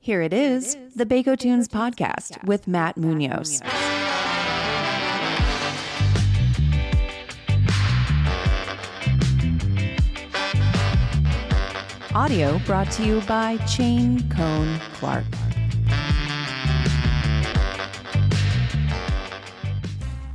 Here it is, the Bakotunes podcast with mattomunoz. Audio brought to you by Chain Cone Clark.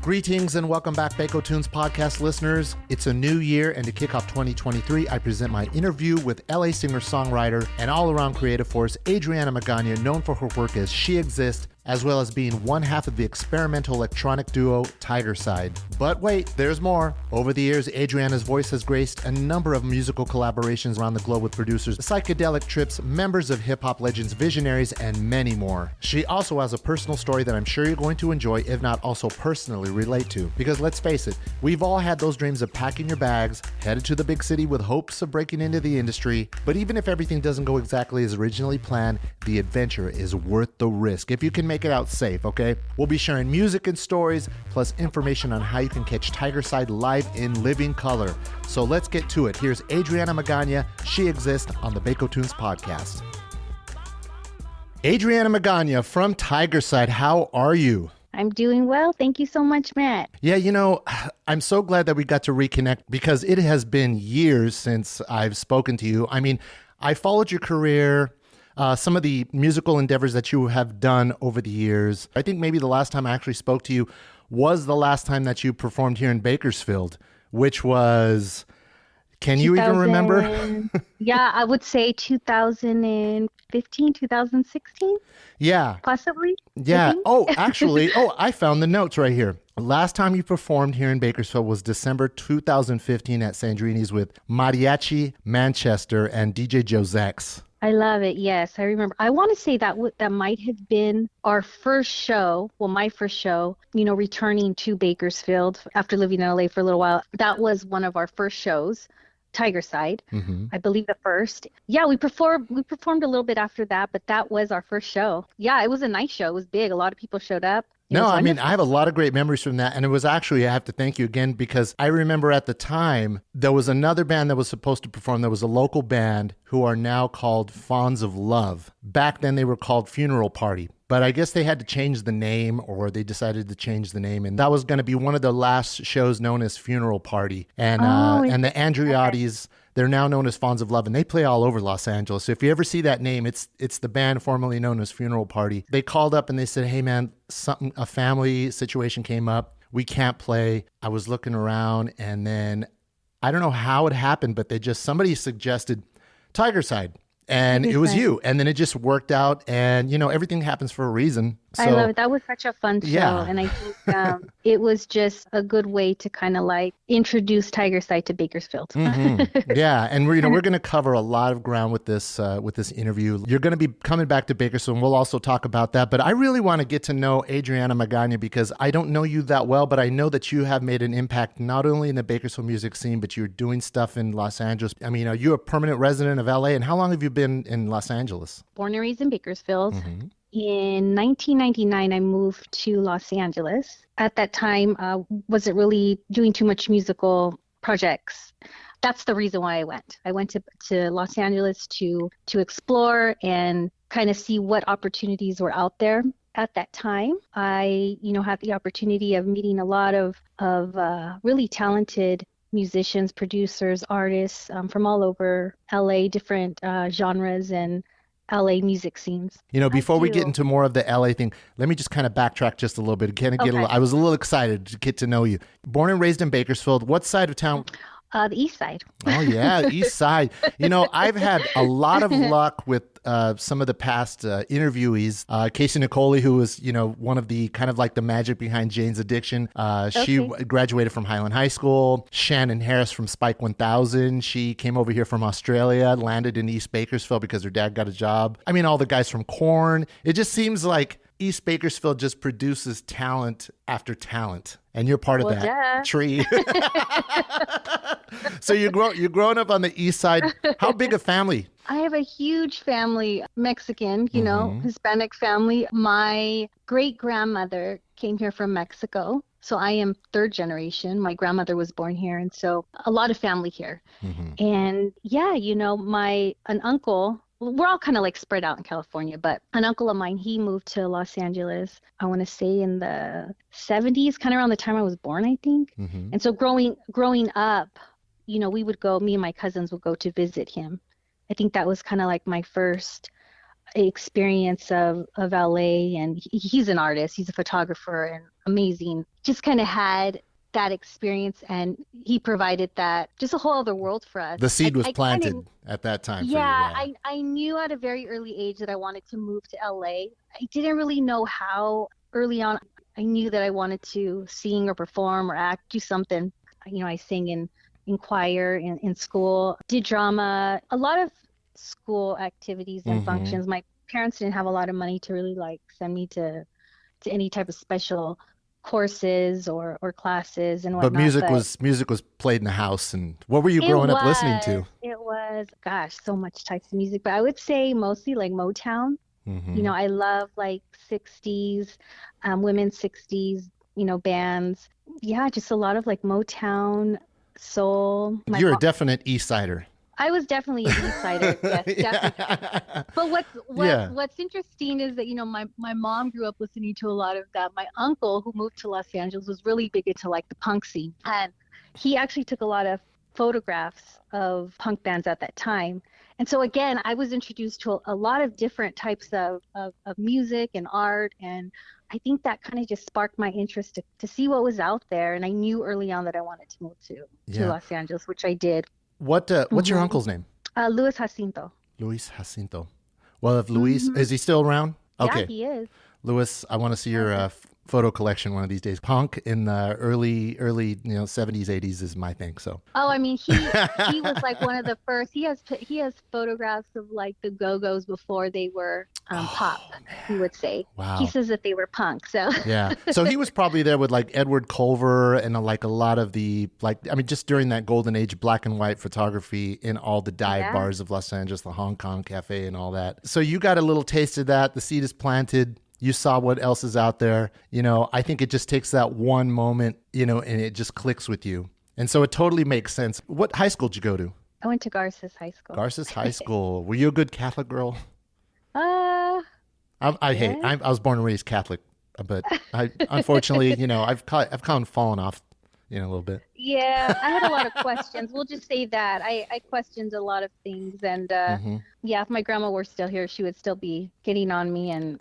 Greetings and welcome back, Bakotunes podcast listeners. It's a new year, and to kick off 2023, I present my interview with LA singer-songwriter and all-around creative force Adriana Magana, known for her work as Shexist, as well as being one half of the experimental electronic duo Tigercide. But wait, there's more. Over the years, Adriana's voice has graced a number of musical collaborations around the globe with producers, psychedelic trips, members of hip-hop legends, visionaries, and many more. She also has a personal story that I'm sure you're going to enjoy, if not also personally relate to. Because let's face it, we've all had those dreams of packing your bags, headed to the big city with hopes of breaking into the industry. But even if everything doesn't go exactly as originally planned, the adventure is worth the risk if you can make it out safe, okay? We'll be sharing music and stories, plus information on how you can catch Tigercide live in living color. So let's get to it. Here's Adriana Magana, Shexist, on the Bakotunes podcast. Adriana Magana from Tigercide, how are you? I'm doing well. Thank you so much, Matt. Yeah, you know, I'm so glad that we got to reconnect because it has been years since I've spoken to you. I mean, I followed your career, some of the musical endeavors that you have done over the years. I think maybe the last time I actually spoke to you was the last time that you performed here in Bakersfield, which was, can you even remember? Yeah, I would say 2015, 2016. Yeah. Possibly. Yeah. Oh, actually, I found the notes right here. Last time you performed here in Bakersfield was December 2015 at Sandrini's with Mariachi Manchester and DJ Josex. I love it. Yes, I remember. I want to say that that might have been our first show. Well, my first show, returning to Bakersfield after living in LA for a little while. That was one of our first shows, Tigercide. Mm-hmm. I believe the first. Yeah, we performed a little bit after that, but that was our first show. Yeah, it was a nice show. It was big. A lot of people showed up. No, I mean, I have a lot of great memories from that. And it was actually, I have to thank you again, because I remember at the time, there was another band that was supposed to perform. There was a local band who are now called Fawns of Love. Back then, they were called Funeral Party. But I guess they had to change the name, or they decided to change the name. And that was going to be one of the last shows known as Funeral Party. And and the Andriottis, they're now known as Fawns of Love, and they play all over Los Angeles. So if you ever see that name, it's the band formerly known as Funeral Party. They called up and they said, hey man, a family situation came up. We can't play. I was looking around, and then I don't know how it happened, but somebody suggested Tigercide. And it was you. And then it just worked out. And, everything happens for a reason. So, I love it. That was such a fun show. Yeah. And I think it was just a good way to kind of introduce Tigercide to Bakersfield. Mm-hmm. Yeah. And we're going to cover a lot of ground with this interview. You're going to be coming back to Bakersfield, and we'll also talk about that. But I really want to get to know Adriana Magana, because I don't know you that well, but I know that you have made an impact not only in the Bakersfield music scene, but you're doing stuff in Los Angeles. I mean, are you a permanent resident of LA? And how long have you been in Los Angeles? Born and raised in Bakersfield. Mm-hmm. In 1999, I moved to Los Angeles. At that time, wasn't really doing too much musical projects. That's the reason why I went. I went to Los Angeles to explore and kind of see what opportunities were out there. At that time, I had the opportunity of meeting a lot of really talented musicians, producers, artists from all over LA, different genres and LA music scenes. Before we get into more of the LA thing, let me just kind of backtrack just a little bit. I was a little excited to get to know you. Born and raised in Bakersfield. What side of town? The east side. Oh, yeah, east side. I've had a lot of luck with some of the past interviewees. Casey Nicole, who was, one of the kind of like the magic behind Jane's Addiction. She graduated from Highland High School. Shannon Harris from Spike 1000. She came over here from Australia, landed in East Bakersfield because her dad got a job. I mean, all the guys from Korn. It just seems like East Bakersfield just produces talent after talent, and you're part of that tree. So you're growing up on the east side. How big a family? I have a huge family, Mexican, Hispanic family. My great-grandmother came here from Mexico. So I am third generation. My grandmother was born here, and so a lot of family here. Mm-hmm. And yeah, an uncle we're all kind of like spread out in California, but an uncle of mine, he moved to Los Angeles, I want to say in the 70s, kind of around the time I was born, I think. Mm-hmm. And so growing up, we would go, me and my cousins would go to visit him. I think that was kind of like my first experience of LA, and he's an artist, he's a photographer and amazing. Just kind of had that experience, and he provided that just a whole other world for us. The seed was planted kinda, at that time yeah, for you. I knew at a very early age that I wanted to move to LA. I didn't really know how early on. I knew that I wanted to sing or perform or act, do something. I sang in choir in school, did drama, a lot of school activities and Mm-hmm. functions. My parents didn't have a lot of money to really like send me to any type of special courses or classes and But whatnot. music was played in the house. And what were you growing up listening to? It was, gosh, so much types of music, but I would say mostly like Motown. Mm-hmm. I love like 60s, women's 60s, bands. Yeah, just a lot of like Motown, soul. You're a definite East Sider. I was definitely an East Sider, yes, definitely. Yeah. But Yeah. what's interesting is that, my mom grew up listening to a lot of that. My uncle, who moved to Los Angeles, was really big into like the punk scene. And he actually took a lot of photographs of punk bands at that time. And so again, I was introduced to a lot of different types of music and art. And I think that kind of just sparked my interest to see what was out there. And I knew early on that I wanted to move to Los Angeles, which I did. What's your uncle's name? Luis Jacinto. Luis Jacinto. Well, if Luis, is he still around? Okay. Yeah, he is. Luis, I want to see your photo collection one of these days. Punk in the early 70s, 80s is my thing. So. Oh, I mean, he was like one of the first. He has photographs of like the Go-Go's before they were pop. Man. He would say. Wow. He says that they were punk. So. Yeah. So he was probably there with like Edward Culver and like a lot of the just during that golden age black and white photography in all the dive bars of Los Angeles, the Hong Kong Cafe and all that. So you got a little taste of that. The seed is planted. You saw what else is out there. I think it just takes that one moment, and it just clicks with you. And so it totally makes sense. What high school did you go to? I went to Garces High School. Garces High School. Were you a good Catholic girl? I was born and raised Catholic, but I unfortunately, I've kind of fallen off, a little bit. Yeah, I had a lot of questions. We'll just say that I questioned a lot of things, and yeah, if my grandma were still here, she would still be getting on me and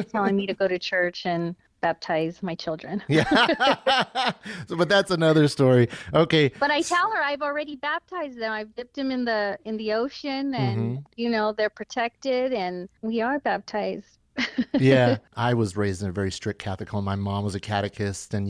telling me to go to church and baptize my children. Yeah, but that's another story. Okay, but I tell her I've already baptized them. I've dipped them in the ocean, and they're protected, and we are baptized. Yeah, I was raised in a very strict Catholic home. My mom was a catechist, and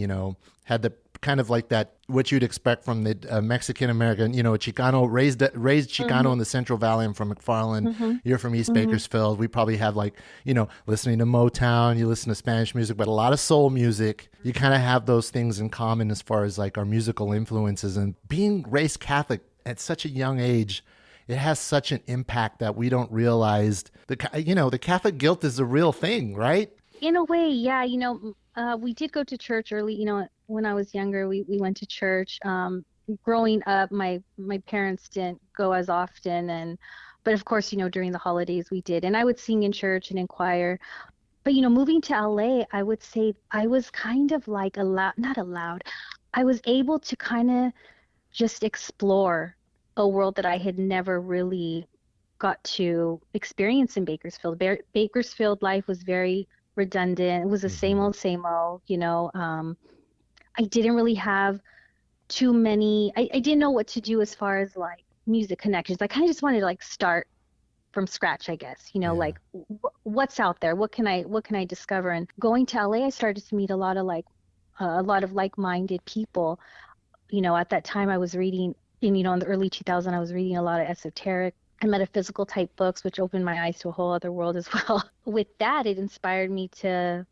had the kind of like that what you'd expect from the Mexican American, Chicano, raised Chicano in the Central Valley. I'm from McFarland. You're from East Bakersfield. We probably have listening to Motown. You listen to Spanish music, but a lot of soul music. You kind of have those things in common as far as like our musical influences. And being raised Catholic at such a young age, it has such an impact that we don't realize. The Catholic guilt is a real thing, right? In a way, yeah. We did go to church early. When I was younger, we went to church. Growing up, my parents didn't go as often, but of course, during the holidays we did. And I would sing in church and in choir. But moving to LA, I would say I was kind of like not allowed. I was able to kind of just explore a world that I had never really got to experience in Bakersfield. Bakersfield life was very redundant. It was the same old. I didn't really have too many. I didn't know what to do as far as like music connections. I kind of just wanted to like start from scratch, I guess. Like what's out there? What can I discover? And going to LA, I started to meet a lot of like-minded people. At that time, I was reading. In the early 2000s, I was reading a lot of esoteric and metaphysical type books, which opened my eyes to a whole other world as well. With that, it inspired me to,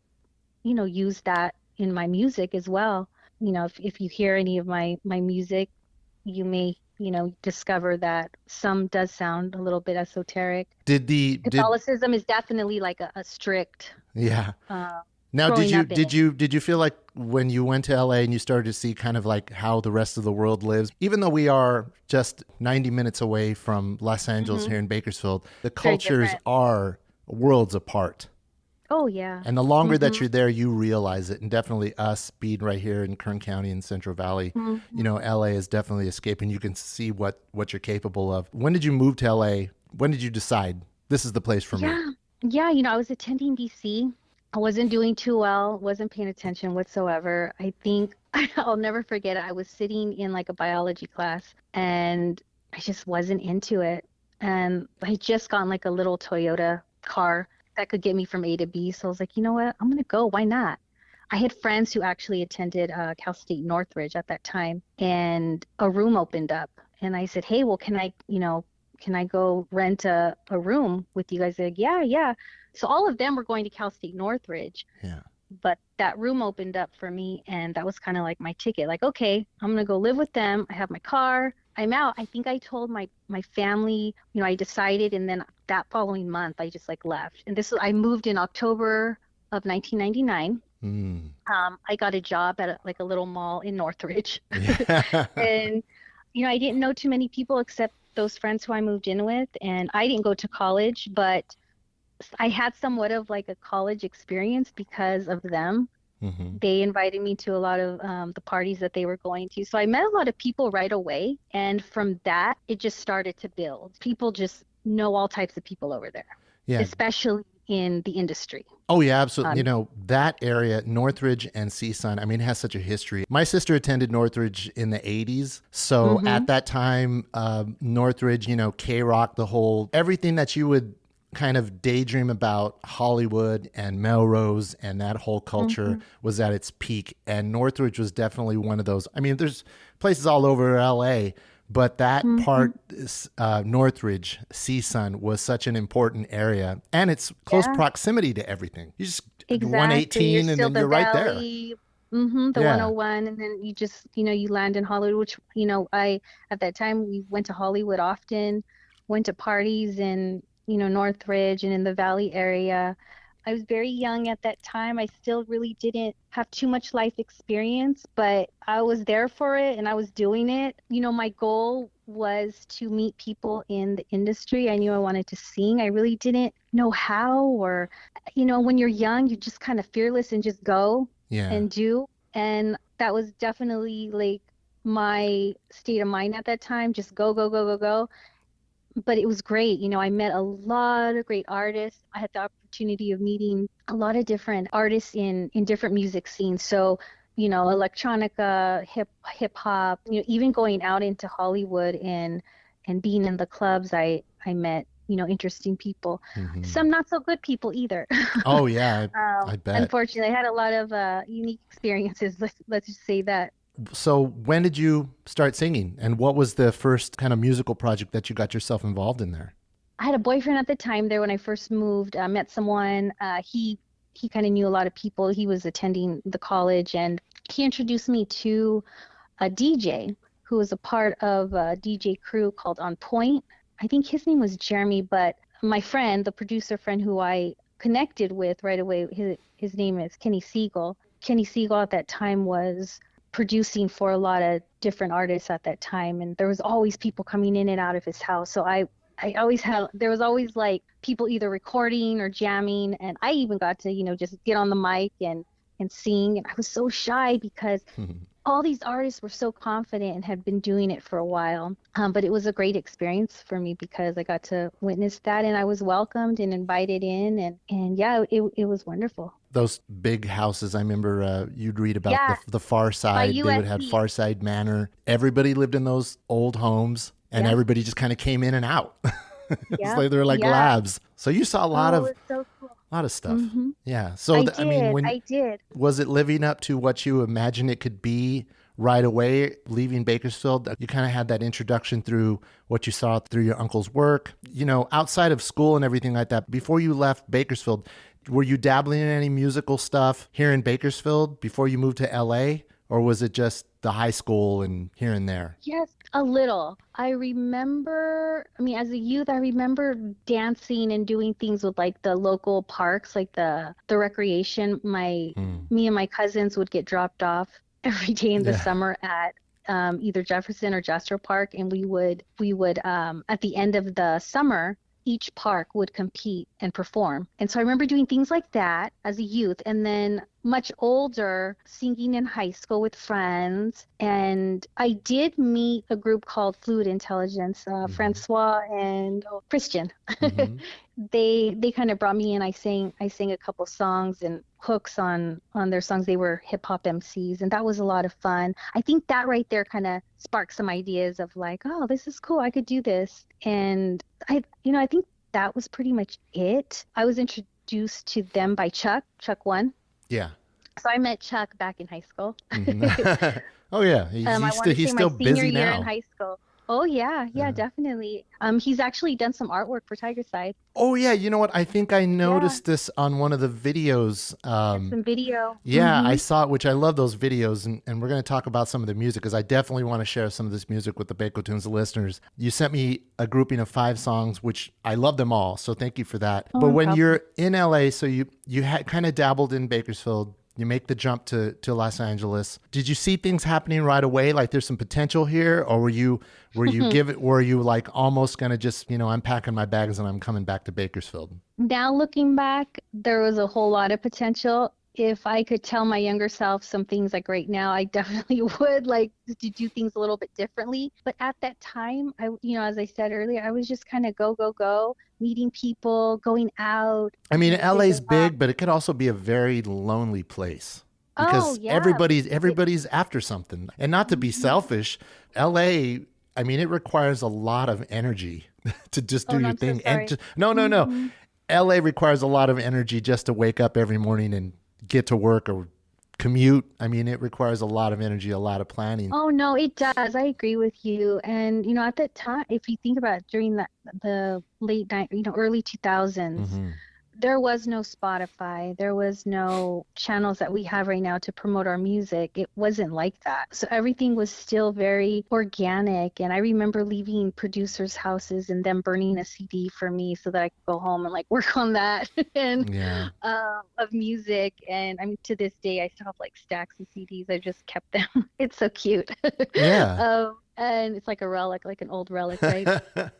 use that in my music as well. If you hear any of my music, you may, discover that some does sound a little bit esoteric. Catholicism is definitely like a strict Now, growing up in it. did you feel like when you went to LA and you started to see kind of like how the rest of the world lives, even though we are just 90 minutes away from Los Angeles here in Bakersfield, the Very cultures different. are worlds apart. Oh yeah. And the longer that Mm-hmm. you're there, you realize it. And definitely us being right here in Kern County in Central Valley, you know, LA is definitely escaping. You can see what you're capable of. When did you move to LA? When did you decide this is the place for me? Yeah. Yeah, I was attending DC. I wasn't doing too well, wasn't paying attention whatsoever. I think I'll never forget it. I was sitting in like a biology class and I just wasn't into it. And I had just gotten like a little Toyota car that could get me from A to B. So I was like, you know what? I'm gonna go. Why not? I had friends who actually attended Cal State Northridge at that time, and a room opened up. And I said, hey, well, can I go rent a room with you guys? They're like, yeah, yeah. So all of them were going to Cal State Northridge, Yeah. but that room opened up for me, and that was kind of like my ticket. Like, okay, I'm gonna go live with them. I have my car. I'm out. I think I told my family, I decided, and then that following month I just like left. And I moved in October of 1999. Mm. I got a job at like a little mall in Northridge, Yeah. and I didn't know too many people except those friends who I moved in with, and I didn't go to college, but I had somewhat of like a college experience because of them. hmm They invited me to a lot of the parties that they were going to. So I met a lot of people right away. And from that, it just started to build. People just know all types of people over there, Yeah. especially in the industry. Oh, yeah, absolutely. You Um, know, that area, Northridge and Seasun, I mean, it has such a history. My sister attended Northridge in the 80s. So mhm, at that time, Northridge, you know, K-Rock, everything that you would kind of daydream about Hollywood and Melrose and that whole culture mhm, was at its peak. And Northridge was definitely one of those. I mean, there's places all over LA, but that mhm. part, Northridge, Seasun, was such an important area. And it's close Yeah, proximity to everything. You just exactly. You're 118 and still then the you're right there. valley, the Yeah. 101, and then you just, you land in Hollywood, which, at that time we went to Hollywood often, went to parties in, Northridge and in the Valley area. I was very young at that time. I still really didn't have too much life experience, but I was there for it and I was doing it. My goal was to meet people in the industry. I knew I wanted to sing. I really didn't know how, or when you're young, you're just kind of fearless and just go Yeah. and do. And that was definitely like my state of mind at that time. Just go, go, go, go, go. But it was great. I met a lot of great artists. I had the opportunity of meeting a lot of different artists in different music scenes. So, electronica, hip hop, even going out into Hollywood and being in the clubs, I met, interesting people. hmm Some not so good people either. Oh, yeah. I bet. Unfortunately, I had a lot of unique experiences. Let's just say that. So when did you start singing? And what was the first kind of musical project that you got yourself involved in there? I had a boyfriend at the time there when I first moved. Met someone. He kind of knew a lot of people. He was attending the college, and he introduced me to a DJ who was a part of a DJ crew called On Point. I think his name was Jeremy, but my friend, the producer friend who I connected with right away, his name is Kenny Siegel. Kenny Siegel at that time was producing for a lot of different artists at that time, and there was always people coming in and out of his house. So I always had, there was always like people either recording or jamming, and I even got to, just get on the mic and sing. And I was so shy because all these artists were so confident and had been doing it for a while. But it was a great experience for me because I got to witness that, and I was welcomed and invited in, and yeah, it was wonderful. Those big houses, I remember you'd read about Yeah, the Far by Side. They would have USC. Far Side Manor. Everybody lived in those old homes and Yeah, everybody just kind of came in and out. It's yeah, like they're like yeah. labs. So you saw Oh, it's so cool. a lot of stuff. Hmm. Yeah. So I I mean, did. when I did. was it living up to what you imagined it could be right away leaving Bakersfield? You kind of had that introduction through what you saw through your uncle's work, you know, outside of school and everything like that. Before you left Bakersfield, were you dabbling in any musical stuff here in Bakersfield before you moved to LA? Or was it just the high school and here and there? Yes, a little. I remember, I mean, as a youth, I remember dancing and doing things with like the local parks, like the recreation. Me and my cousins would get dropped off every day in the summer at either Jefferson or Jasper Park, and we would at the end of the summer, each park would compete and perform. And so I remember doing things like that as a youth, and then much older, singing in high school with friends. And I did meet a group called Fluid Intelligence, Francois and Christian. They kind of brought me in. I sang a couple songs and hooks on their songs. They were hip hop MCs, and that was a lot of fun. I think that right there kind of sparked some ideas of like, oh, this is cool, I could do this. And I think that was pretty much it. I was introduced to them by Chuck One. Yeah. So I met Chuck back in high school. Oh yeah, he's still busy year now. In high school. Oh yeah, definitely. He's actually done some artwork for Tigercide. Oh yeah, you know what? I think I noticed this on one of the videos. Some video. Yeah, I saw it, which I love those videos, and we're going to talk about some of the music because I definitely want to share some of this music with the Bakotunes listeners. You sent me a grouping of 5 songs, which I love them all, so thank you for that. But when you're in LA, so you had kind of dabbled in Bakersfield. You make the jump to Los Angeles. Did you see things happening right away? Like there's some potential here, or were you like almost gonna just, I'm packing my bags and I'm coming back to Bakersfield? Now looking back, there was a whole lot of potential. If I could tell my younger self some things like right now, I definitely would like to do things a little bit differently. But at that time, as I said earlier, I was just kind of go, meeting people, going out. I mean, LA's big, but it could also be a very lonely place because everybody's after something. And not to be selfish, LA, I mean, it requires a lot of energy to just do your thing. So no. LA requires a lot of energy just to wake up every morning and get to work or commute. I mean, it requires a lot of energy, a lot of planning. Oh no, it does. I agree with you. And at that time, if you think about it, during the late early 2000s, there was no Spotify. There was no channels that we have right now to promote our music. It wasn't like that. So everything was still very organic. And I remember leaving producers' houses and them burning a CD for me so that I could go home and like work on that and of music. And I mean, to this day, I still have like stacks of CDs. I just kept them. It's so cute. Yeah. And it's like a relic, like an old relic, right? But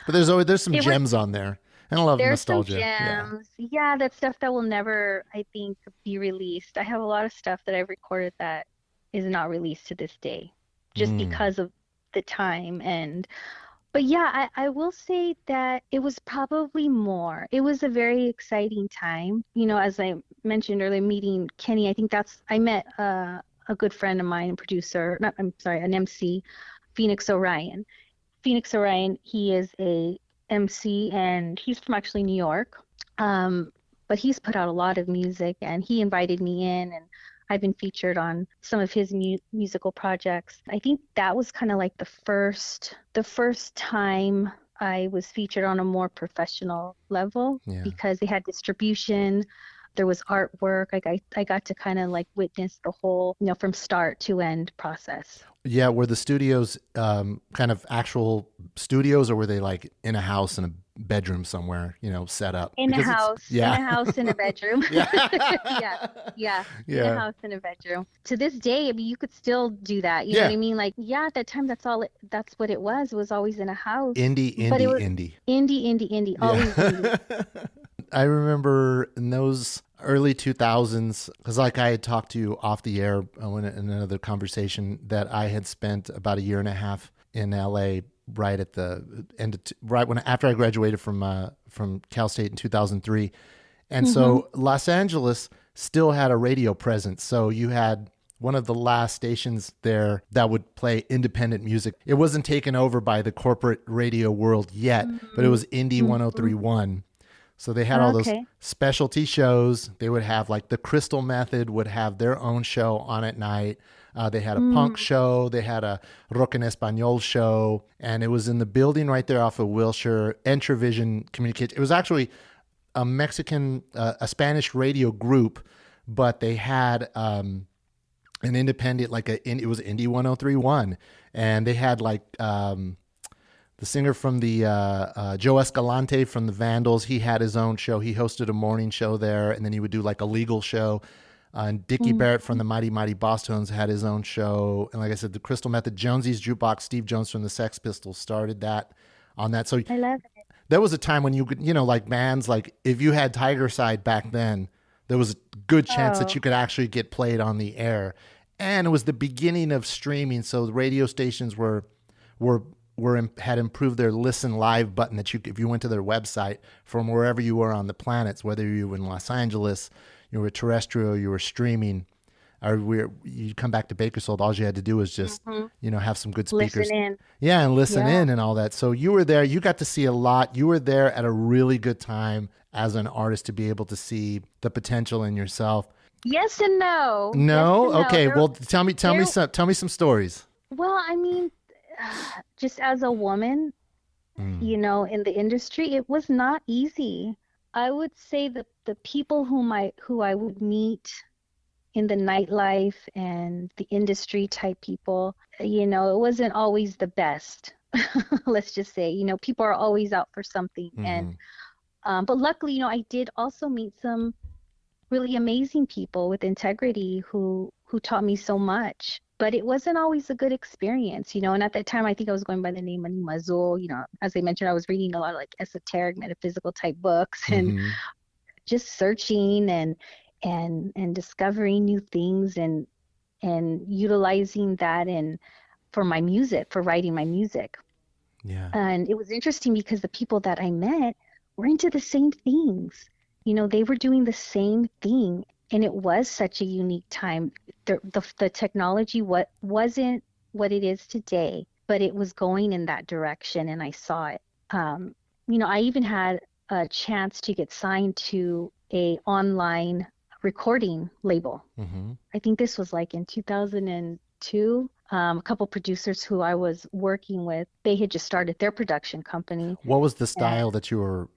there's some gems on there. And I love nostalgia. There's some gems. Yeah, that's stuff that will never, I think, be released. I have a lot of stuff that I've recorded that is not released to this day, just because of the time. But yeah, I will say that it was probably more. It was a very exciting time. As I mentioned earlier, meeting Kenny, I think I met a good friend of mine, an MC, Phoenix Orion. Phoenix Orion, he is a MC, and he's from actually New York, but he's put out a lot of music, and he invited me in, and I've been featured on some of his musical projects. I think that was kind of like the first time I was featured on a more professional level, because they had distribution, there was artwork. I got to kind of like witness the whole, from start to end process. Yeah, were the studios kind of actual studios, or were they like in a house in a bedroom somewhere, set up? In a house, in a house in a bedroom. Yeah. In a house in a bedroom. To this day, I mean, you could still do that. You know what I mean? Like, at that time, that's what it was. It was always in a house. Indie. Always indie. I remember in those early 2000s, because like I had talked to you off the air in another conversation, that I had spent about a year and a half in LA right at the end after I graduated from Cal State in 2003. And so Los Angeles still had a radio presence. So you had one of the last stations there that would play independent music. It wasn't taken over by the corporate radio world yet, but it was Indie 103.1. So they had all those specialty shows. They would have like the Crystal Method would have their own show on at night. They had a punk show. They had a rock en español show. And it was in the building right there off of Wilshire, Entravision Communications. It was actually a Mexican, a Spanish radio group, but they had an independent, it was Indie 103.1, and they had like the singer from the Joe Escalante from the Vandals. He had his own show. He hosted a morning show there, and then he would do like a legal show. And Dickie Barrett from the Mighty Mighty Bosstones had his own show. And like I said, the Crystal Method, Jonesy's Jukebox, Steve Jones from the Sex Pistols started that on that. So I love it. there was a time when you could, like bands, like if you had Tigercide back then, there was a good chance that you could actually get played on the air. And it was the beginning of streaming. So the radio stations had improved their listen live button that if you went to their website from wherever you were on the planets, whether you were in Los Angeles, you were terrestrial, you were streaming, or you come back to Bakersfield, all you had to do was just, have some good speakers. Listen in. Yeah, and listen in and all that. So you were there, you got to see a lot. You were there at a really good time as an artist to be able to see the potential in yourself. Yes and no. No? Yes and Okay, no. well tell me some stories. Well, I mean, just as a woman, in the industry, it was not easy. I would say that the people who I would meet in the nightlife and the industry type people, it wasn't always the best. Let's just say, people are always out for something. And but luckily, I did also meet some really amazing people with integrity who taught me so much. But it wasn't always a good experience, and at that time, I think I was going by the name of Mazul. As I mentioned, I was reading a lot of like esoteric, metaphysical type books and just searching and discovering new things and utilizing that for my music, for writing my music. Yeah. And it was interesting because the people that I met were into the same things. They were doing the same thing. And it was such a unique time. The technology wasn't what it is today, but it was going in that direction, and I saw it. I even had a chance to get signed to a online recording label. I think this was like in 2002. A couple producers who I was working with, they had just started their production company. What was the style that you were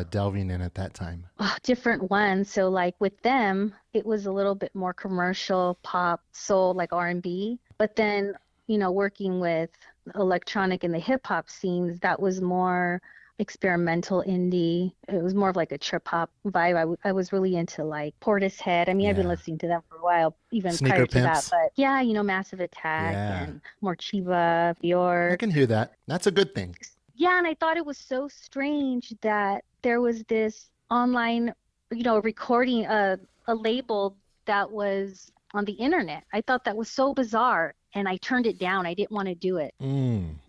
delving in at that time? Different ones. So like with them, it was a little bit more commercial, pop, soul, like R&B. But then, working with electronic and the hip hop scenes, that was more experimental indie. It was more of like a trip hop vibe. I was really into like Portishead. I mean, I've been listening to them for a while, even Sneaker prior to Pimps. that. But Massive Attack and more Chiba, Bjork. I can hear that. That's a good thing. Yeah, and I thought it was so strange that there was this online, recording a label that was on the internet. I thought that was so bizarre. And I turned it down. I didn't want to do it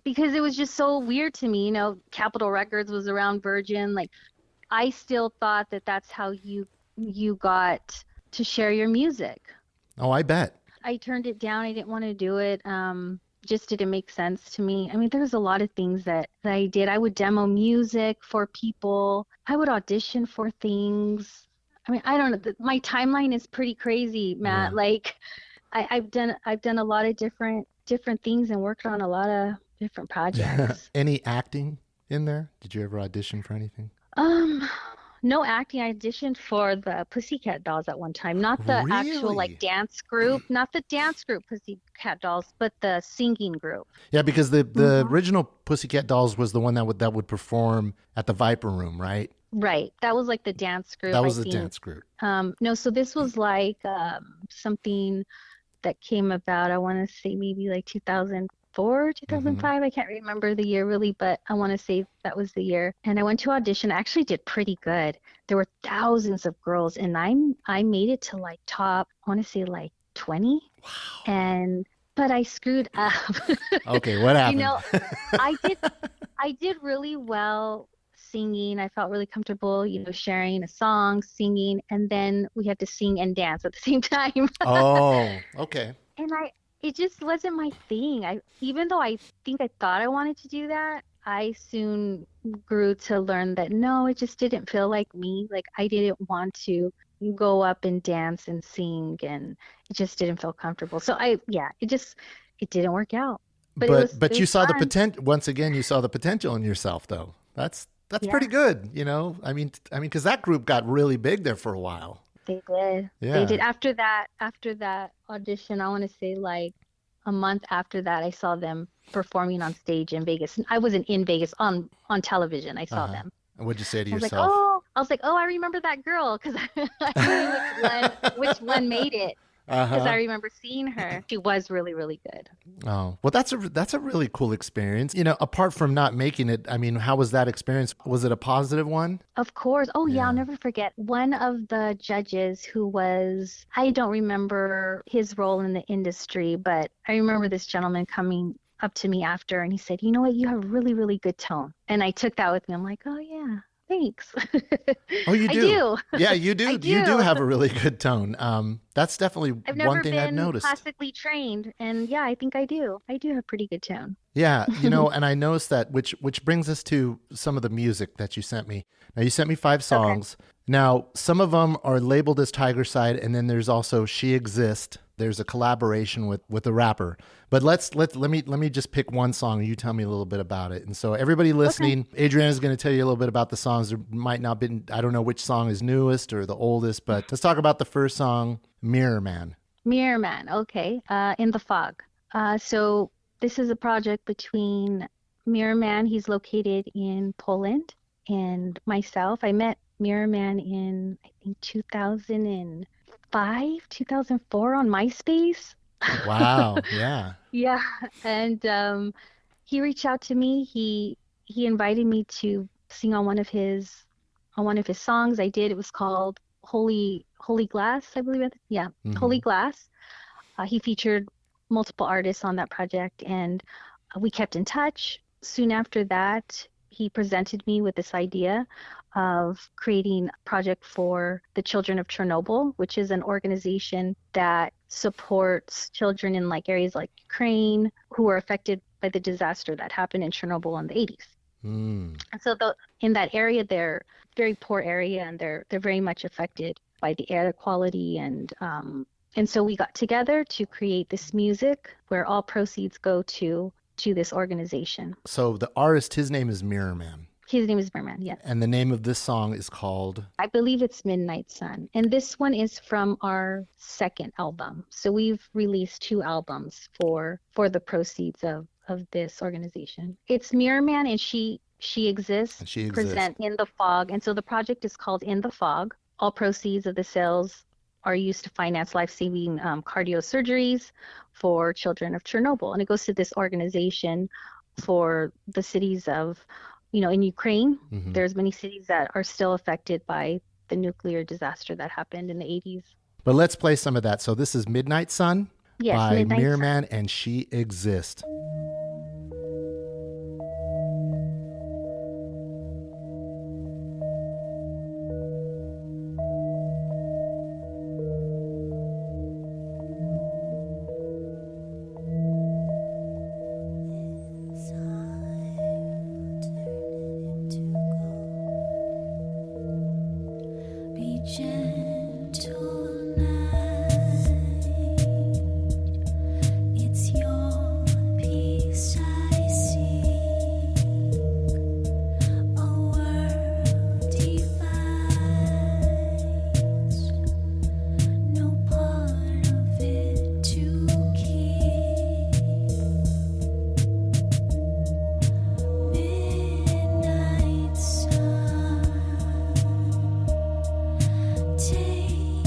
because it was just so weird to me. Capitol Records was around, Virgin. Like, I still thought that that's how you got to share your music. Oh, I bet. I turned it down. I didn't want to do it. Just didn't make sense to me. I mean, there's a lot of things that I did. I would demo music for people. I would audition for things. I mean, I don't know. My timeline is pretty crazy, Matt. Yeah. Like, I've done a lot of different things and worked on a lot of different projects. Any acting in there? Did you ever audition for anything? No acting. I auditioned for the Pussycat Dolls at one time, not the actual like dance group, not the dance group Pussycat Dolls, but the singing group. Yeah, because the original Pussycat Dolls was the one that would perform at the Viper Room, right? Right. That was like the dance group. That was the dance group. No, so this was like something that came about, I want to say maybe like 2004, 2005. I can't remember the year really, but I want to say that was the year. And I went to audition. I actually did pretty good. There were thousands of girls, and I made it to like top, I want to say like 20. Wow. But I screwed up. Okay, what happened? I did really well singing. I felt really comfortable, sharing a song, singing, and then we had to sing and dance at the same time. Oh, okay. And it just wasn't my thing. Even though I think I thought I wanted to do that, I soon grew to learn that no, it just didn't feel like me. Like I didn't want to go up and dance and sing, and it just didn't feel comfortable. So it didn't work out. But you saw the potential. Once again, you saw the potential in yourself, though. That's pretty good, I mean, because that group got really big there for a while. They did. Yeah. They did. After that audition, I want to say like a month after that, I saw them performing on stage in Vegas. I wasn't in Vegas, on television. I saw them. And what'd you say to I was yourself? I remember that girl, because I knew which one made it. Because I remember seeing her. She was really, really good. Oh, well, that's a really cool experience. Apart from not making it, I mean, how was that experience? Was it a positive one? Of course. Oh, yeah, I'll never forget. One of the judges I don't remember his role in the industry, but I remember this gentleman coming up to me after, and he said, "You know what? You have really, really good tone." And I took that with me. I'm like, "Oh, yeah. Thanks." Oh, you do? I do. Yeah, you do. You do have a really good tone. That's definitely one thing I've noticed. I've never been classically trained, and yeah, I think I do. I do have pretty good tone. Yeah, and I noticed that, which brings us to some of the music that you sent me. Now, you sent me 5 songs. Okay. Now, some of them are labeled as Tigercide, and then there's also She Exist. There's a collaboration with a rapper. But let me just pick one song and you tell me a little bit about it. And so everybody listening, okay. Adriana is going to tell you a little bit about the songs. There might not be, I don't know which song is newest or the oldest, but let's talk about the first song, Mirror Man. Mirror Man, okay. In the Fog. So this is a project between Mirror Man, he's located in Poland, and myself. I met Mirror Man in, I think, 2005, 2004 on MySpace. Wow. Yeah. Yeah. And he reached out to me. He invited me to sing on one of his songs. I did. It was called Holy Glass, I believe. Yeah. Mm-hmm. Holy Glass. He featured multiple artists on that project, and we kept in touch. Soon after that, he presented me with this idea of creating a project for the Children of Chernobyl, which is an organization that supports children in like areas like Ukraine who were affected by the disaster that happened in Chernobyl in the 80s. And so in that area, they're very poor area, and they're very much affected by the air quality, and so we got together to create this music where all proceeds go to this organization. So the artist, his name is Mirror Man. His name is Mirror Man, yes. And the name of this song is called? I believe it's Midnight Sun. And this one is from our second album. So we've released 2 albums for the proceeds of this organization. It's Mirror Man and She Exists. And She Exists. Present In the Fog. And so the project is called In the Fog. All proceeds of the sales are used to finance life-saving cardio surgeries for children of Chernobyl. And it goes to this organization for the cities of, in Ukraine. Mm-hmm. There's many cities that are still affected by the nuclear disaster that happened in the 80s. But let's play some of that. So this is Midnight Sun by Midnight Mirror Sun. Man and She Exists. Take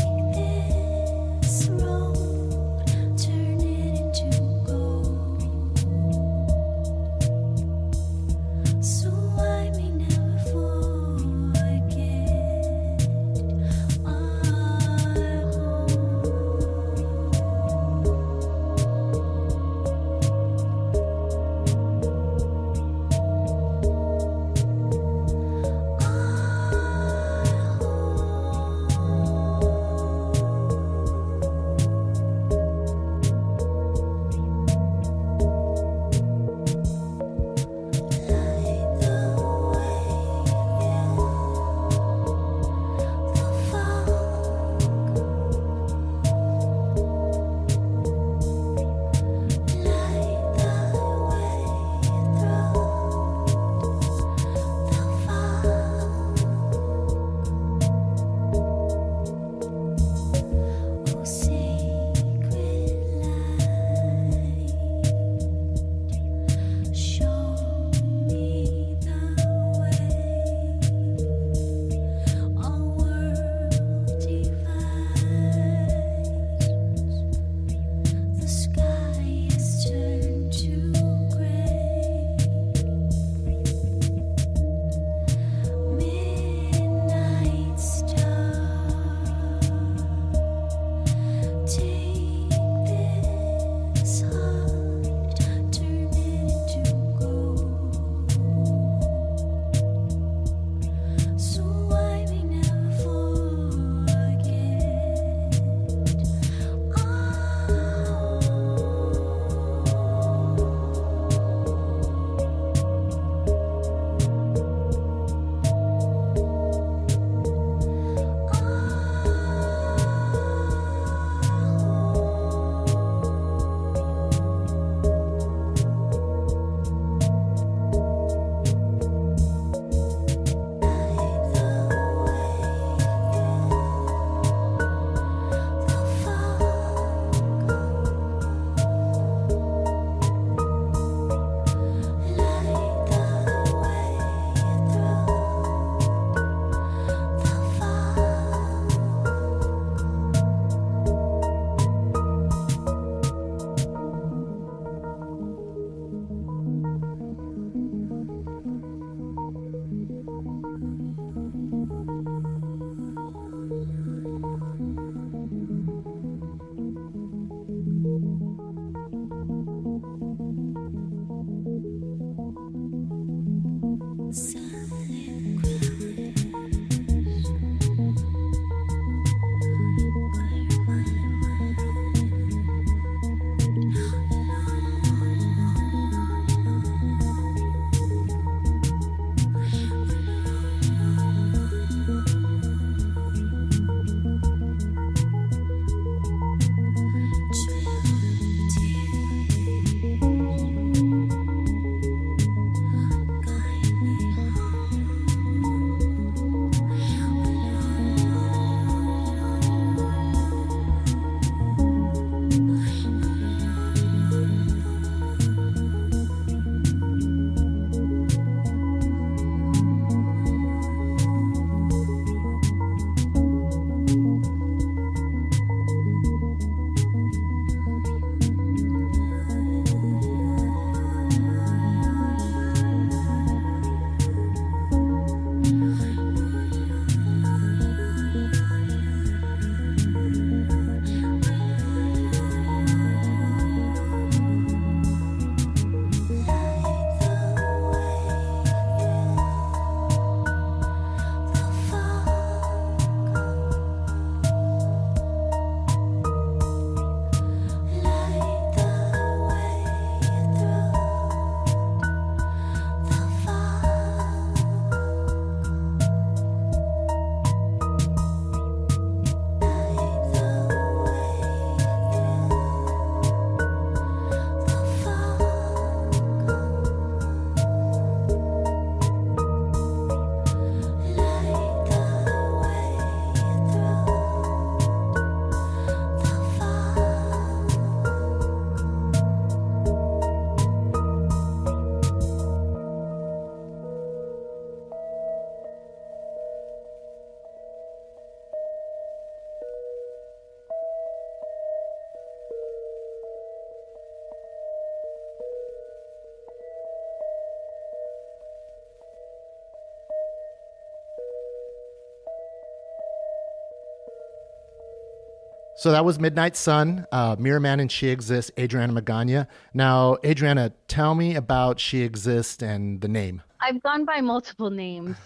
So that was Midnight Sun, Mirror Man and She Exists, Adriana Magana. Now, Adriana, tell me about She Exists and the name. I've gone by multiple names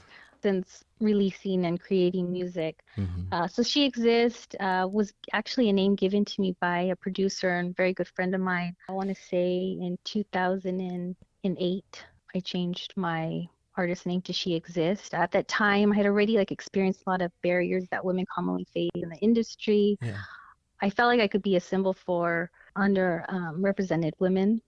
since releasing and creating music. So She Exists was actually a name given to me by a producer and very good friend of mine. I want to say in 2008, I changed my artist name to She Exists. At that time, I had already experienced a lot of barriers that women commonly face in the industry. Yeah. I felt like I could be a symbol for underrepresented women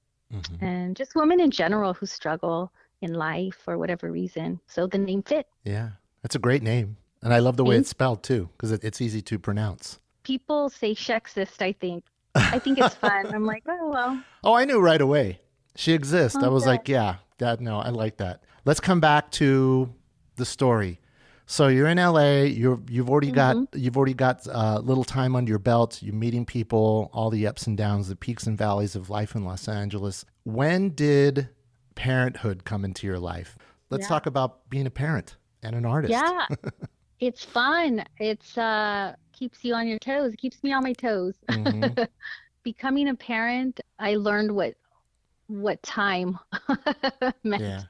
and just women in general who struggle in life for whatever reason. So the name fit. Yeah, that's a great name. And I love the way it's spelled too, because it's easy to pronounce. People say Shexist, I think. I think it's fun. I'm like, oh, well. Oh, I knew right away. She Exists. I was like, yeah, no, I like that. Let's come back to the story. So you're in LA. You've already got a little time under your belt. You're meeting people, all the ups and downs, the peaks and valleys of life in Los Angeles. When did parenthood come into your life? Let's talk about being a parent and an artist. Yeah, it's fun. It's keeps you on your toes. It keeps me on my toes. Becoming a parent, I learned what time meant. Yeah.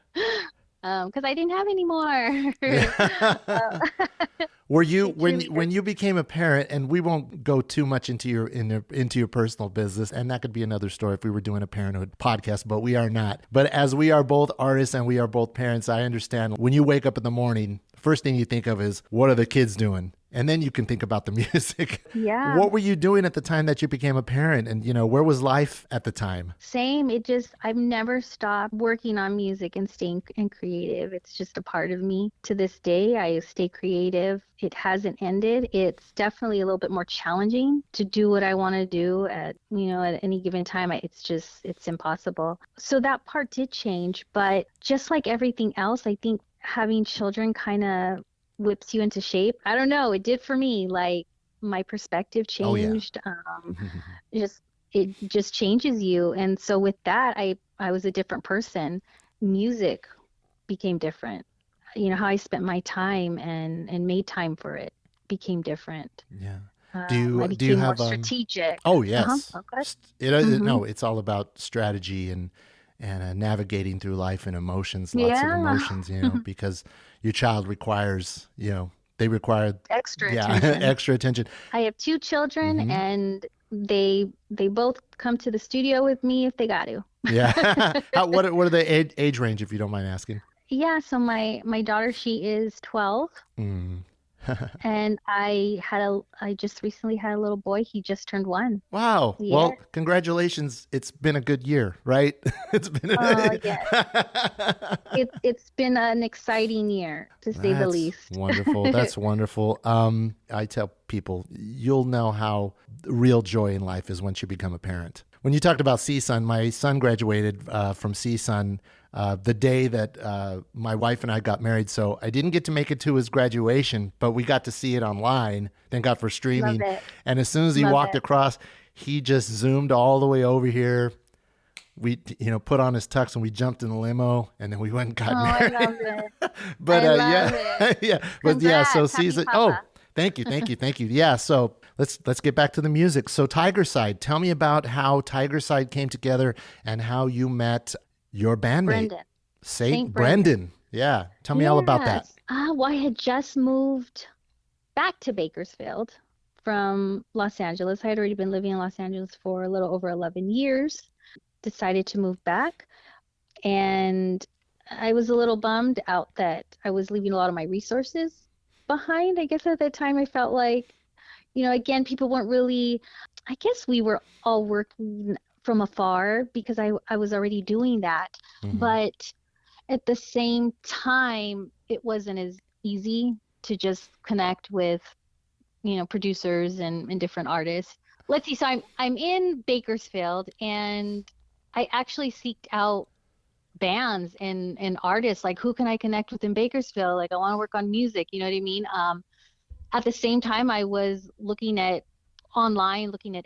Because I didn't have any more. Were you when you became a parent, and we won't go too much into your personal business, and that could be another story if we were doing a parenthood podcast, but we are not. But as we are both artists and we are both parents, I understand when you wake up in the morning, first thing you think of is, what are the kids doing? And then you can think about the music. Yeah. What were you doing at the time that you became a parent? And, where was life at the time? Same. I've never stopped working on music and staying creative. It's just a part of me. To this day, I stay creative. It hasn't ended. It's definitely a little bit more challenging to do what I want to do at any given time. It's impossible. So that part did change. But just like everything else, I think having children kind of whips you into shape. I don't know. It did for me. Like my perspective changed. It just changes you. And so with that, I was a different person. Music became different. How I spent my time and made time for it became different. Yeah. I became more strategic. Oh, yes. No, it's all about strategy and navigating through life and emotions, lots of emotions, because your child requires, they require extra attention. extra attention. I have 2 children and they both come to the studio with me if they got to. Yeah. What are the age range, if you don't mind asking? Yeah. So my daughter, she is 12. And I just recently had a little boy. He just turned 1. Wow. Yeah. Well, congratulations. It's been a good year, right? It's been it's been an exciting year, to say the least. Wonderful. That's wonderful. I tell people, you'll know how real joy in life is once you become a parent. When you talked about CSUN, my son graduated from CSUN the day that my wife and I got married. So I didn't get to make it to his graduation, but we got to see it online. Thank God for streaming. Love it. And as soon as he walked across, he just zoomed all the way over here. We, put on his tux and we jumped in the limo and then we went and got married. I love it. But I love it. yeah. But Congrats. so Happy season. Papa. Oh, thank you. Yeah. So let's get back to the music. So Tigercide, tell me about how Tigercide came together and how you met your bandmate, Brendan. Saint Brendan. Yeah. Tell me all about that. Well, I had just moved back to Bakersfield from Los Angeles. I had already been living in Los Angeles for a little over 11 years. Decided to move back. And I was a little bummed out that I was leaving a lot of my resources behind. I guess at that time I felt like, again, people weren't really, I guess we were all working from afar because I was already doing that. But at the same time, it wasn't as easy to just connect with, producers and different artists. Let's see. So I'm in Bakersfield and I actually seeked out bands and artists, like who can I connect with in Bakersfield? Like I want to work on music, you know what I mean? At the same time, I was looking at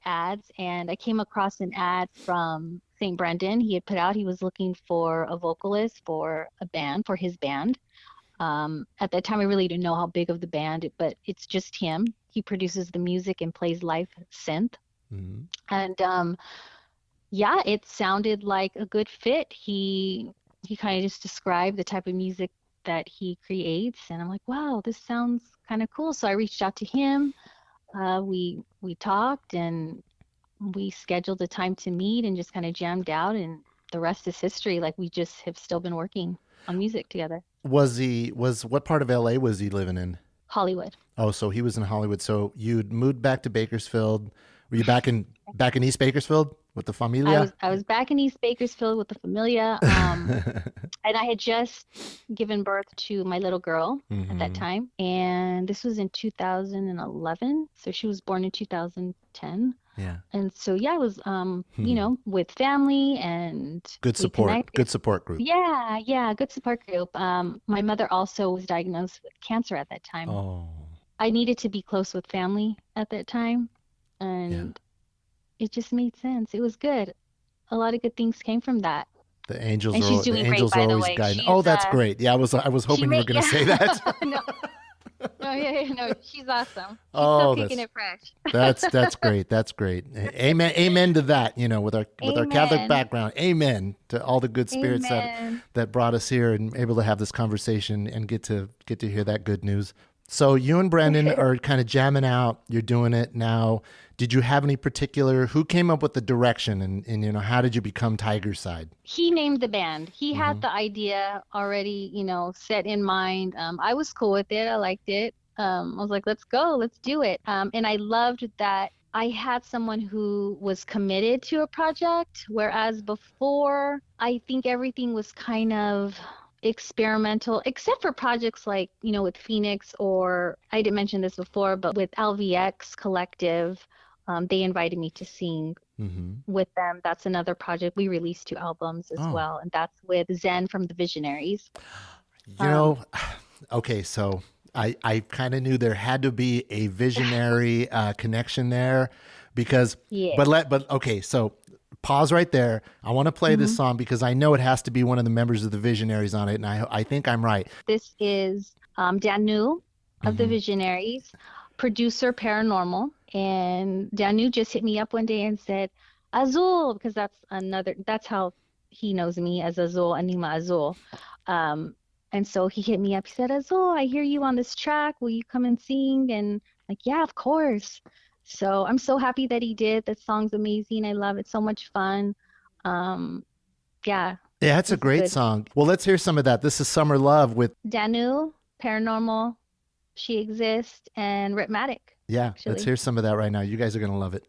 ads, and I came across an ad from St. Brendan. He had put out, he was looking for a vocalist for his band. At that time, I really didn't know how big of the band, but it's just him. He produces the music and plays live synth. Mm-hmm. And yeah, it sounded like a good fit. He kind of just described the type of music that he creates, and I'm like, wow, this sounds kind of cool. So I reached out to him. We talked, and we scheduled a time to meet and just kind of jammed out, and the rest is history. Like, we just have still been working on music together. What part of LA was he living in? Hollywood. Oh, so he was in Hollywood. So you'd moved back to Bakersfield. Were you back in East Bakersfield with the familia? I was back in East Bakersfield with the familia. And I had just given birth to my little girl at that time. And this was in 2011. So she was born in 2010. Yeah. And so, yeah, I was, with family and good support group. Yeah, good support group. My mother also was diagnosed with cancer at that time. Oh. I needed to be close with family at that time, and it just made sense. It was good. A lot of good things came from that. The angels and are she's doing great, angels by are the always way. guiding. Oh, that's great. Yeah, I was hoping you were going to say that. No, she's awesome. She's still kicking it fresh. That's great. That's great. Amen to that. With our Catholic background. Amen to all the good spirits that brought us here and able to have this conversation and get to hear that good news. So you and Brandon are kind of jamming out. You're doing it now. Did you have any particular, who came up with the direction and how did you become Tigercide? He named the band. He had the idea already, set in mind. I was cool with it. I liked it. I was like, let's go, let's do it. And I loved that I had someone who was committed to a project, whereas before, I think everything was kind of experimental, except for projects like, with Phoenix, or I didn't mention this before, but with LVX Collective, they invited me to sing with them. That's another project. We released 2 albums as well, and that's with Zen from the Visionaries. Okay, so I kind of knew there had to be a visionary connection there because, okay, so pause right there. I want to play this song because I know it has to be one of the members of the Visionaries on it, and I think I'm right. This is Danu of the Visionaries, producer Paranormal, and Danu just hit me up one day and said, Azul, because that's how he knows me, as Azul, Anima Azul. And so he hit me up. He said, Azul, I hear you on this track. Will you come and sing? And like, yeah, of course. So I'm so happy that he did. That song's amazing. I love it. So much fun. Yeah, it's a great song. Well, let's hear some of that. This is Summer Love with Danu, Paranormal, She Exists, and Rhythmatic. Yeah, let's hear some of that right now. You guys are going to love it.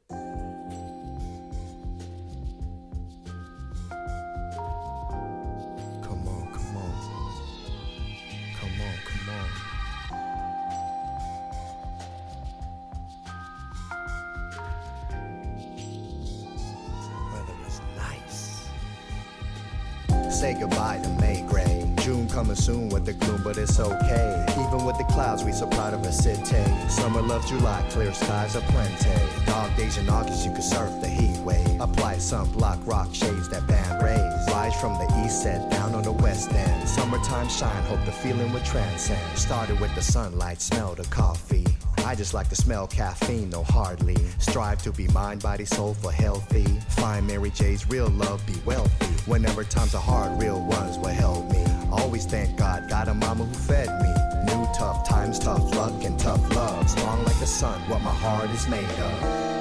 Say goodbye to May Gray. June coming soon with the gloom, but it's okay. Even with the clouds, we so proud of a city. Summer love, July, clear skies are plenty. Dog days in August, you can surf the heat wave. Apply sunblock, rock shades that band rays. Rise from the east, set down on the west end. Summertime shine, hope the feeling would transcend. Started with the sunlight, smell the coffee. I just like to smell caffeine, no hardly. Strive to be mind, body, soul for healthy. Find Mary J's real love, be wealthy. Whenever times are hard, real ones will help me. Always thank God, got a mama who fed me. New tough times, tough luck, and tough love. Strong like the sun, what my heart is made of.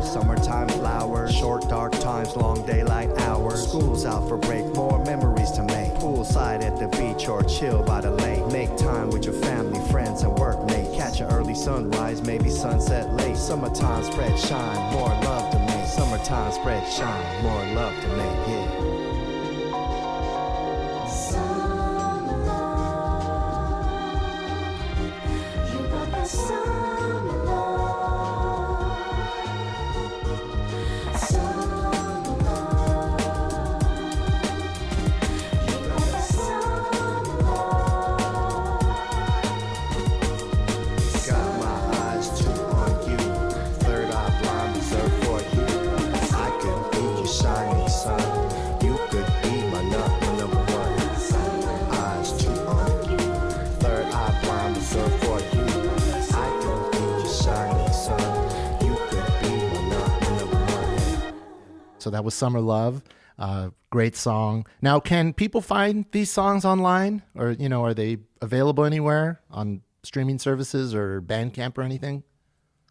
Summertime flowers, short dark times, long daylight hours. School's out for break, more memories to make. Poolside at the beach or chill by the lake. Make time with your family, friends, and workmates. Catch catch an early sunrise, maybe sunset late. Summertime spread shine, more love to make. Summertime spread shine, more love to make, yeah. Summer love, you got that summer love. Summer love, you got that summer love. Got my eyes too on you, third eye blind reserved for you. I could be your shining sun, you could be my number one. Eyes too on you, third eye blind reserved for you. I could be your shining sun, you could be my number one. So that was Summer Love. Great song. Now, can people find these songs online, or are they available anywhere on streaming services or Bandcamp or anything?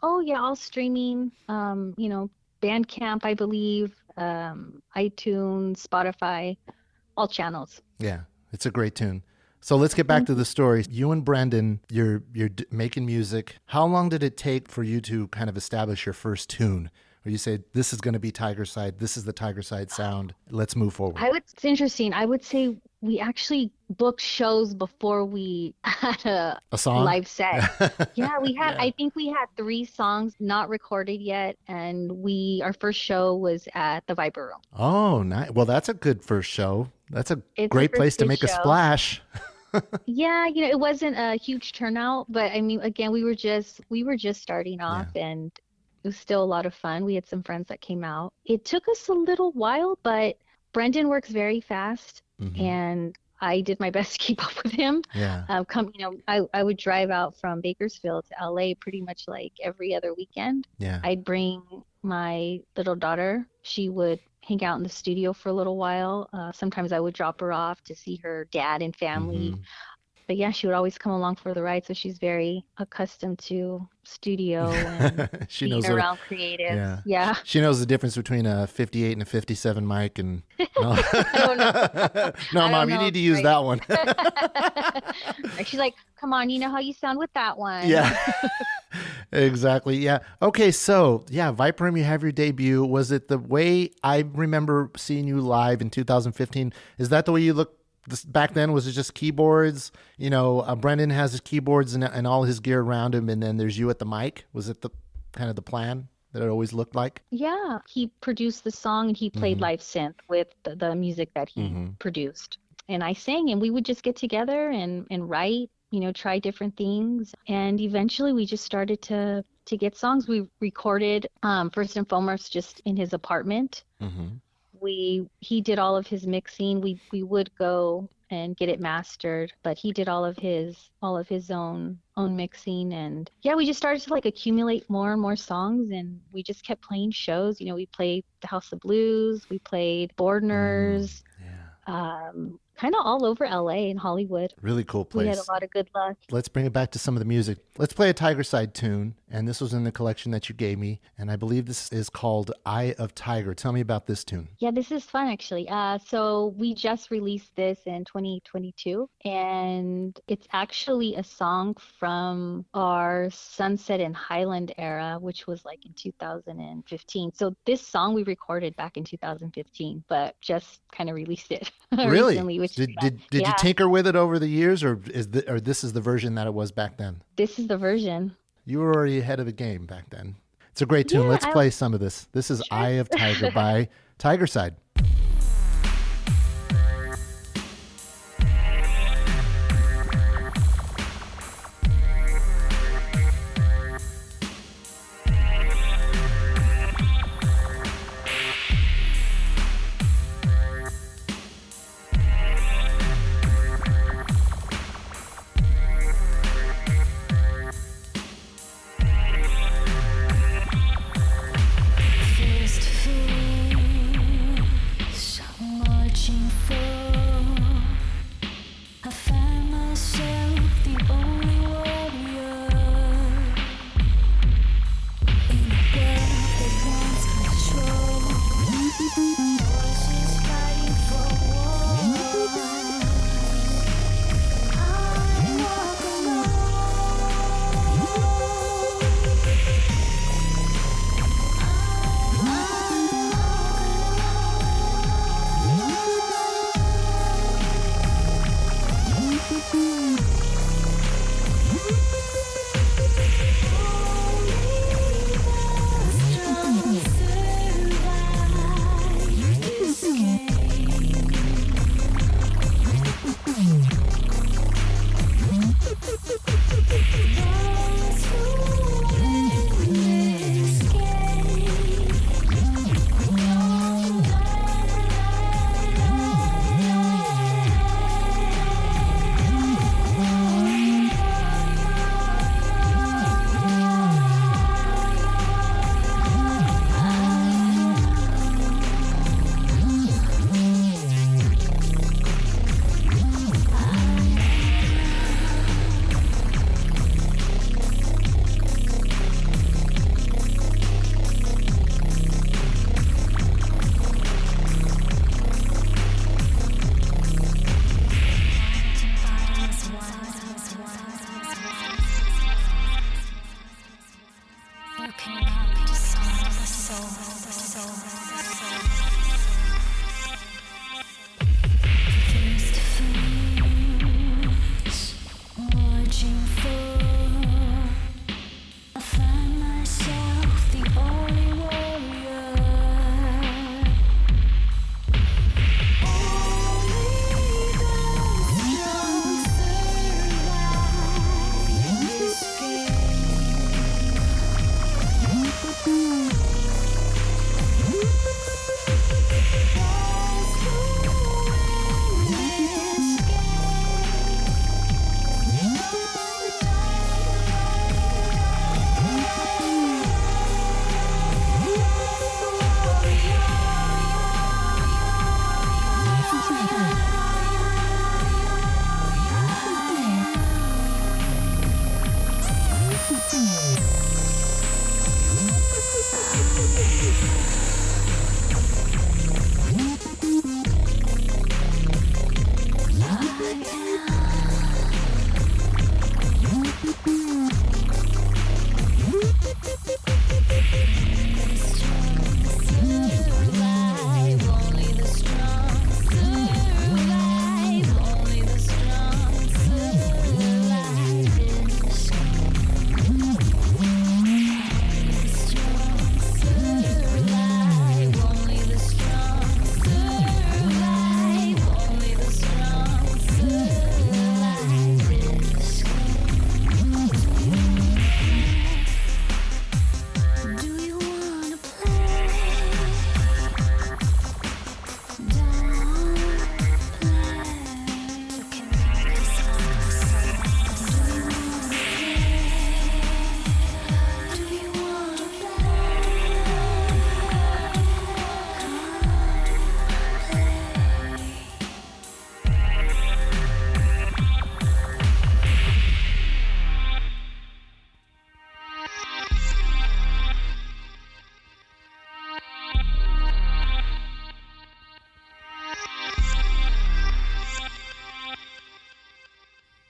Oh yeah, all streaming. Bandcamp, I believe, iTunes, Spotify, all channels. Yeah, it's a great tune. So let's get back to the story. You and Brendan, you're making music. How long did it take for you to kind of establish your first tune? Or you say, this is going to be Tigercide. This is the Tigercide sound. Let's move forward. It's interesting. I would say we actually booked shows before we had a song? live set. Yeah, we had, I think we had 3 songs not recorded yet. And our first show was at the Viper Room. Oh, nice. Well, that's a good first show. That's a It's great a place to good make a show. splash. Yeah, it wasn't a huge turnout, but I mean, again, we were just starting off, and it was still a lot of fun. We had some friends that came out. It took us a little while, but Brendan works very fast, and I did my best to keep up with him. Yeah. I would drive out from Bakersfield to LA pretty much like every other weekend. Yeah. I'd bring my little daughter. She would hang out in the studio for a little while. Sometimes I would drop her off to see her dad and family. But yeah, she would always come along for the ride. So she's very accustomed to studio and She being knows around creatives. Yeah. She knows the difference between a 58 and a 57 mic. And no, I don't know. no, I Mom, don't you know, need to use right? that one. She's like, come on, you know how you sound with that one. Yeah, exactly. Yeah. Okay. So Viper Room, you have your debut. Was it the way I remember seeing you live in 2015? Is that the way you look back then? Was it just keyboards? Brendan has his keyboards and all his gear around him, and then there's you at the mic. Was it the kind of the plan that it always looked like? Yeah. He produced the song and he played live synth with the music that he produced. And I sang, and we would just get together and write, try different things. And eventually we just started to get songs. We recorded first and foremost just in his apartment. He did all of his mixing. We would go and get it mastered, but he did all of his own mixing. And yeah, we just started to accumulate more and more songs, and we just kept playing shows. We played the House of Blues, we played Bordner's, kind of all over LA and Hollywood. Really cool place. We had a lot of good luck. Let's bring it back to some of the music. Let's play a Tigercide tune, and this was in the collection that you gave me, and I believe this is called Eye of Tiger. Tell me about this tune. Yeah, this is fun actually. So we just released this in 2022, and it's actually a song from our Sunset and Highland era, which was in 2015. So this song we recorded back in 2015, but just kind of released it Really? recently. Which Did is fun. you Yeah. tinker with it over the years, or this is the version that it was back then? This is the version. You were already ahead of the game back then. It's a great tune. Yeah, Let's play some of this. This is Eye of Tiger by Tigercide. First fool,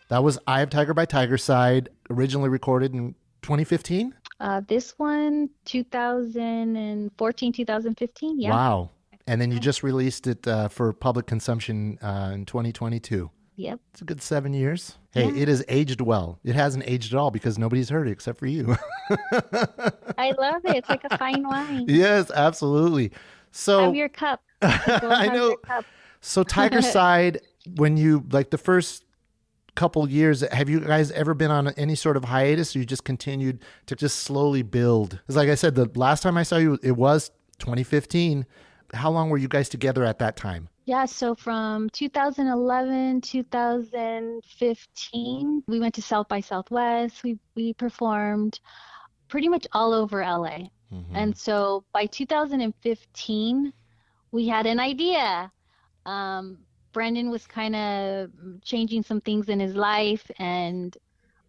That was Eye of Tiger by Tigercide, originally recorded in 2015. This one, 2014, 2015. Yeah. Wow. And then you just released it for public consumption in 2022. Yep. It's a good 7 years. Hey, Yeah. it has aged well. It hasn't aged at all because nobody's heard it except for you. I love it. It's like a fine wine. Yes, absolutely. So Have your cup. Go I have know. your cup. So Tigercide, when you like the first couple years, have you guys ever been on any sort of hiatus, or you just continued to just slowly build? Because like I said, the last time I saw you, it was 2015. How long were you guys together at that time? Yeah, so from 2011, 2015, we went to South by Southwest. We performed pretty much all over LA. And so by 2015, we had an idea. Brendan was kind of changing some things in his life, and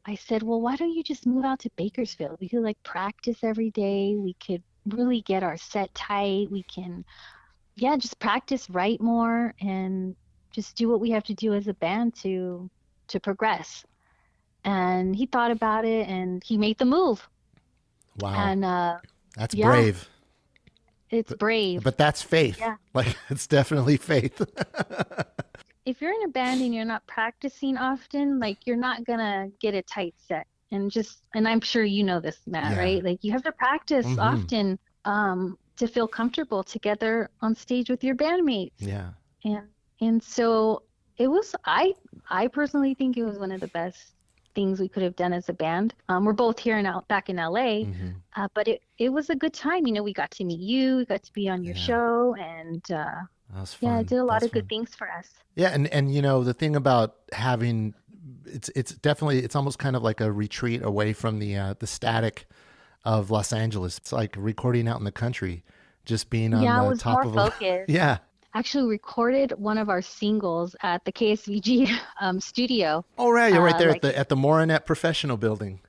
I said, well, why don't you just move out to Bakersfield? We could like practice every day. We could really get our set tight. We can, yeah, just practice, write more, and just do what we have to do as a band to progress. And he thought about it, and he made the move. Wow. And That's yeah. brave. it's brave. But that's faith. Yeah. Like, it's definitely faith. If you're in a band and you're not practicing often, like you're not gonna get a tight set. And I'm sure you know this, Matt, Yeah. right? Like you have to practice often to feel comfortable together on stage with your bandmates. Yeah. And so it was, I personally think it was one of the best things we could have done as a band. We're both here now, back in LA, but it was a good time. You know, we got to meet you, we got to be on your show, and That was fun. yeah, it did a lot That's of good fun. things for us. Yeah, and you know, the thing about having it's definitely, it's almost kind of like a retreat away from the static of Los Angeles. It's like recording out in the country, just being on Yeah, it the was top more of focused. Yeah. Actually recorded one of our singles at the KSVG studio. Oh right, you're right there like- at the Morinet Professional Building.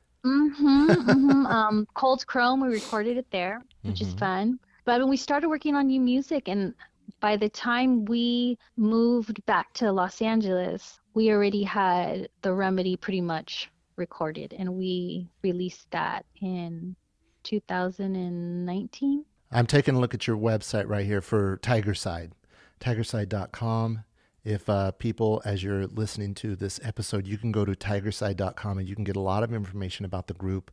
Cold Chrome, we recorded it there, which is fun. But when we started working on new music, and by the time we moved back to Los Angeles, we already had The Remedy pretty much recorded, and we released that in 2019. I'm taking a look at your website right here for Tigercide, tigercide.com. If people, as you're listening to this episode, you can go to tigercide.com and you can get a lot of information about the group.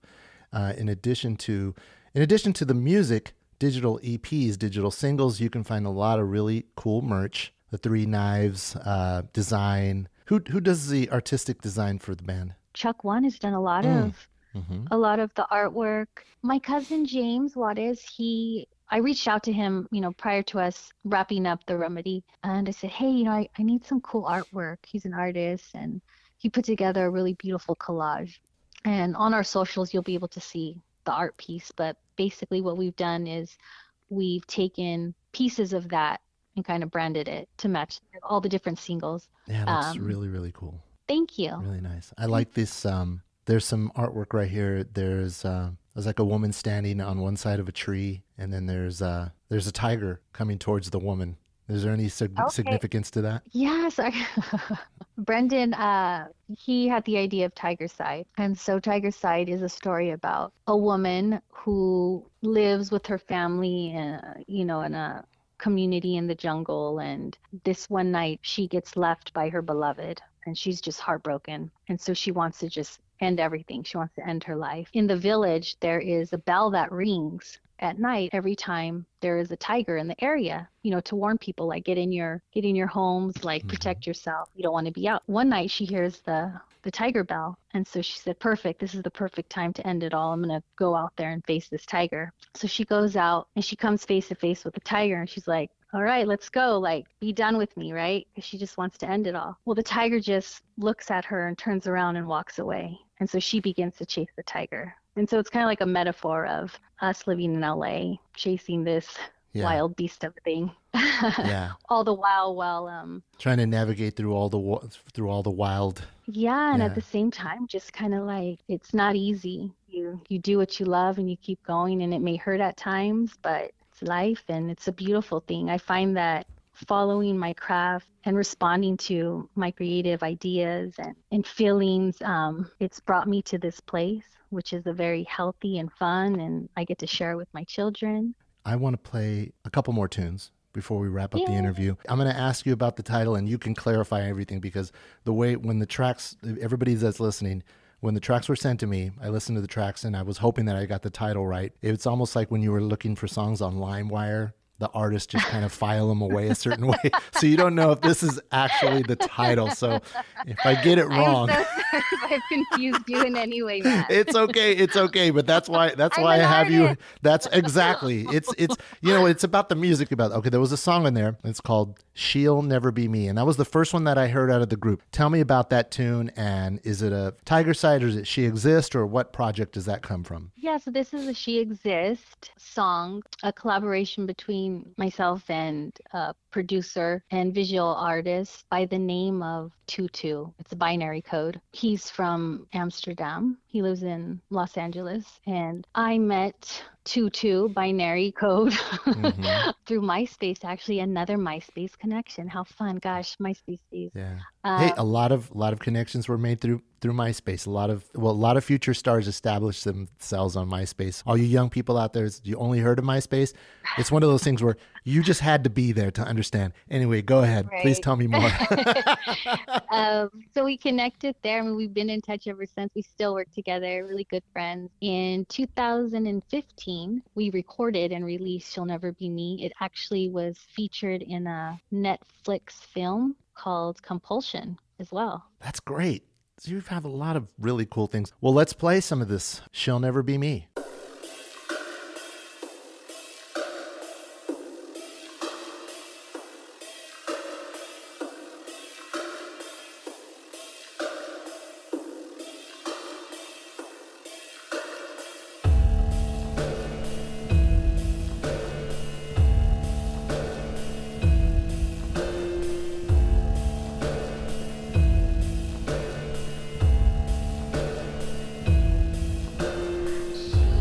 In addition to the music, digital EPs, digital singles, you can find a lot of really cool merch. The Three Knives design. Who does the artistic design for the band? Chuck One has done a lot of the artwork. My cousin James Juarez, I reached out to him, you know, prior to us wrapping up The Remedy, and I said, hey, you know, I need some cool artwork. He's an artist, and he put together a really beautiful collage. And on our socials, you'll be able to see the art piece. But basically what we've done is we've taken pieces of that and kind of branded it to match all the different singles. Yeah, that's really, really cool. Thank you. Really nice. I like this. There's some artwork right here. There's like a woman standing on one side of a tree, and then there's a tiger coming towards the woman. Is there any significance to that? Yes, Brendan, he had the idea of Tigercide. And so Tigercide is a story about a woman who lives with her family, you know, in a community in the jungle. And this one night she gets left by her beloved, and she's just heartbroken. And so she wants to just end everything. She wants to end her life. In the village, there is a bell that rings at night every time there is a tiger in the area, you know, to warn people, like get in your homes, like protect yourself. You don't want to be out. One night she hears the tiger bell, and so she said, perfect, this is the perfect time to end it all. I'm gonna go out there and face this tiger. So she goes out and she comes face to face with the tiger, and she's like, all right, let's go, like, be done with me, right? Because she just wants to end it all. Well, the tiger just looks at her and turns around and walks away. And so she begins to chase the tiger. And so it's kind of like a metaphor of us living in LA, chasing this wild beast of a thing. Yeah. All the while Trying to navigate through all the wild. yeah, and Yeah. at the same time, just kind of like, it's not easy. You do what you love and you keep going, and it may hurt at times, but it's life and it's a beautiful thing. I find that following my craft and responding to my creative ideas and feelings, it's brought me to this place, which is a very healthy and fun, and I get to share with my children. I want to play a couple more tunes before we wrap up the interview. I'm going to ask you about the title, and you can clarify everything, because the way when the tracks, everybody that's listening, when the tracks were sent to me, I listened to the tracks and I was hoping that I got the title right. It's almost like when you were looking for songs on LimeWire, the artists just kind of file them away a certain way. So you don't know if this is actually the title. So if I get it wrong, I'm so sorry if I've confused you in any way, Matt. it's okay. It's okay. But that's why I an have you. artist. That's exactly. It's it's about the music. Okay, there was a song in there. It's called "She'll Never Be Me," and that was the first one that I heard out of the group. Tell me about that tune, and is it a Tigercide, or is it She Exist, or what project does that come from? Yeah, so this is a She Exist song, a collaboration between myself and a producer and visual artist by the name of Tutu. It's a binary code. He's from Amsterdam. He lives in Los Angeles. And I met Tutu, binary code, through MySpace, actually, another MySpace connection. How fun. Gosh, MySpace days. Yeah. Hey, a lot of connections were made through MySpace. A lot of future stars established themselves on MySpace. All you young people out there, you only heard of MySpace. It's one of those things where you just had to be there to understand. Anyway, go ahead. Right. Please tell me more. So we connected there. I mean, we've been in touch ever since. We still work together, really good friends. In 2015, we recorded and released She'll Never Be Me. It actually was featured in a Netflix film called Compulsion as well. That's great. So you have a lot of really cool things. Well, let's play some of this She'll Never Be Me. She'll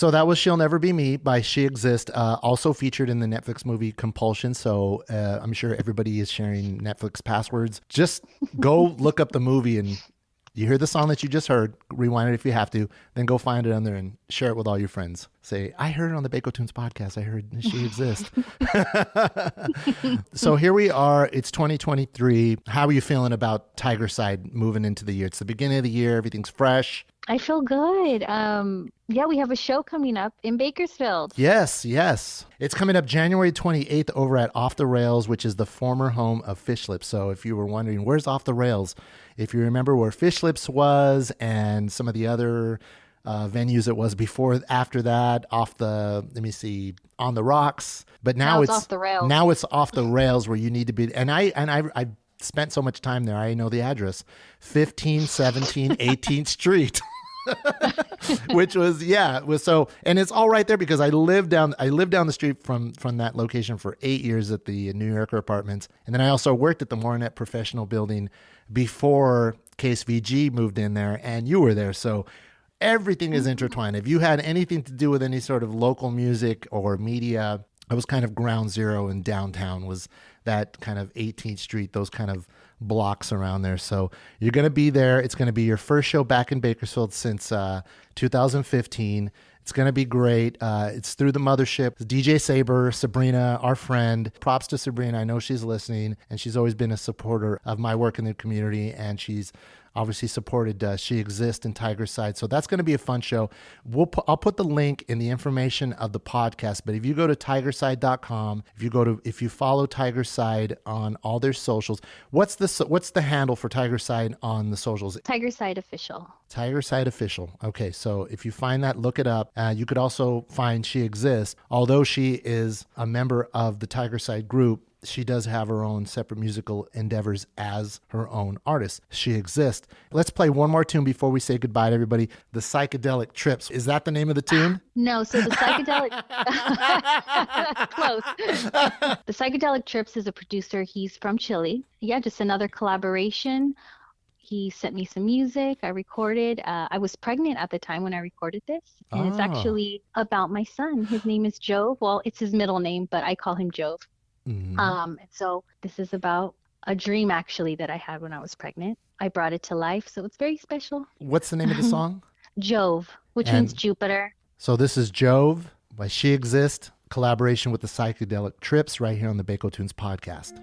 So that was She'll Never Be Me by She Exist, also featured in the Netflix movie Compulsion. So I'm sure everybody is sharing Netflix passwords. Just go look up the movie, and you hear the song that you just heard, rewind it if you have to, then go find it on there and share it with all your friends. Say, I heard it on the Bakotunes podcast. I heard She Exists. So here we are. It's 2023. How are you feeling about Tigercide moving into the year? It's the beginning of the year. Everything's fresh. I feel good. Yeah, we have a show coming up in Bakersfield. Yes, yes. It's coming up January 28th over at Off the Rails, which is the former home of Fish Lips. So if you were wondering, where's Off the Rails? If you remember where Fish Lips was and some of the other venues it was before, after that, On the Rocks. But now it's Off the Rails. Now it's Off the Rails where you need to be. And I spent so much time there. I know the address, 1517 18th Street. Which was so, and it's all right there because I lived down the street from that location for 8 years at the New Yorker Apartments, and then I also worked at the Morenet Professional Building before Case VG moved in there, and you were there, so everything is intertwined. If you had anything to do with any sort of local music or media, I was kind of ground zero in downtown, was that kind of 18th Street, those kind of blocks around there. So you're going to be there. It's going to be your first show back in Bakersfield since 2015. It's going to be great. It's through the mothership. DJ Saber, Sabrina, our friend. Props to Sabrina. I know she's listening, and she's always been a supporter of my work in the community, and she's obviously supported She Exists and Tigercide. So that's going to be a fun show. I'll put the link in the information of the podcast. But if you go to tigercide.com, if you follow Tigercide on all their socials, what's the handle for Tigercide on the socials? Tigercide Official. Tigercide Official. Okay, so if you find that, look it up. You could also find She Exists. Although she is a member of the Tigercide group, she does have her own separate musical endeavors as her own artist. She Exists. Let's play one more tune before we say goodbye to everybody. The Psychedelic Trips. Is that the name of the tune? No, so the Psychedelic close. The Psychedelic Trips is a producer. He's from Chile. Yeah, just another collaboration. He sent me some music. I recorded. I was pregnant at the time when I recorded this. And it's actually about my son. His name is Jove. Well, it's his middle name, but I call him Jove. Mm-hmm. And so this is about a dream actually that I had when I was pregnant. I brought it to life, so it's very special. What's the name of the song? Jove, which means Jupiter. So this is Jove by She Exists, collaboration with the Psychedelic Trips right here on the Bakotunes podcast.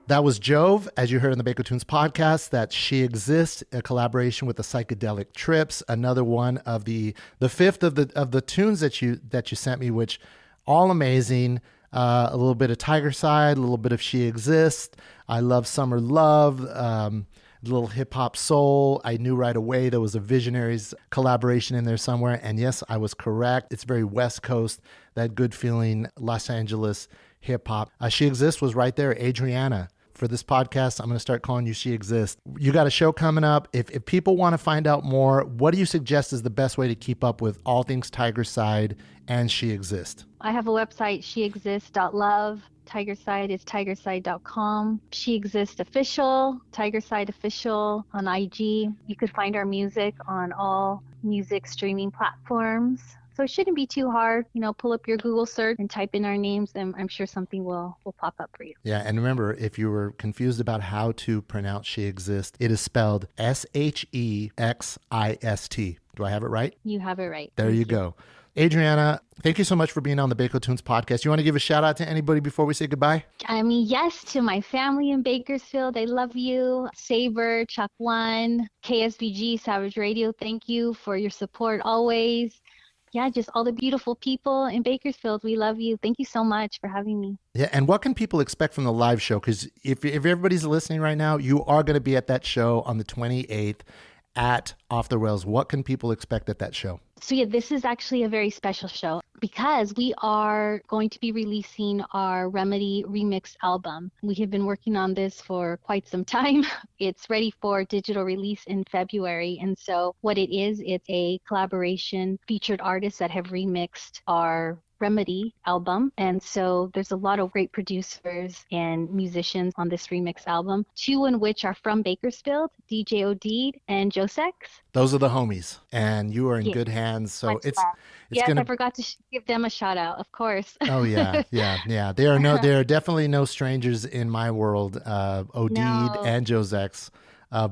That was Jove, as you heard in the Bakotunes podcast. That She Exists, a collaboration with the Psychedelic Trips. Another one of the fifth of the tunes that you sent me, which all amazing. A little bit of Tigercide, a little bit of She Exists. I love Summer Love. A little hip hop soul. I knew right away there was a Visionaries collaboration in there somewhere. And yes, I was correct. It's very West Coast, that good feeling Los Angeles hip hop. She Exists was right there. Adriana. For this podcast, I'm going to start calling you She Exists. You got a show coming up. If people want to find out more, what do you suggest is the best way to keep up with all things Tigercide and She Exists? I have a website, sheexists.love. Tigercide is tigercide.com. She Exists Official, Tigercide Official on IG. You could find our music on all music streaming platforms. So it shouldn't be too hard. Pull up your Google search and type in our names, and I'm sure something will pop up for you. Yeah, and remember, if you were confused about how to pronounce She Exists, it is spelled Shexist. Do I have it right? You have it right. There you go. Adriana, thank you so much for being on the Bakotunes podcast. You want to give a shout out to anybody before we say goodbye? Yes, to my family in Bakersfield. I love you. Saber, Chuck One, KSBG, Savage Radio. Thank you for your support always. Yeah, just all the beautiful people in Bakersfield. We love you. Thank you so much for having me. Yeah, and what can people expect from the live show? Because if everybody's listening right now, you are going to be at that show on the 28th at Off the Rails. What can people expect at that show? So yeah, this is actually a very special show because we are going to be releasing our Remedy remix album. We have been working on this for quite some time. It's ready for digital release in February. And so what it is, it's a collaboration, featured artists that have remixed our Remedy album. And so there's a lot of great producers and musicians on this remix album, two in which are from Bakersfield, DJ Odeed and Josex. Those are the homies, and you are in good hands. So Much it's love. Yes, gonna... I forgot to give them a shout out, of course. Oh yeah. They are definitely no strangers in my world. Odeed No. and Josex,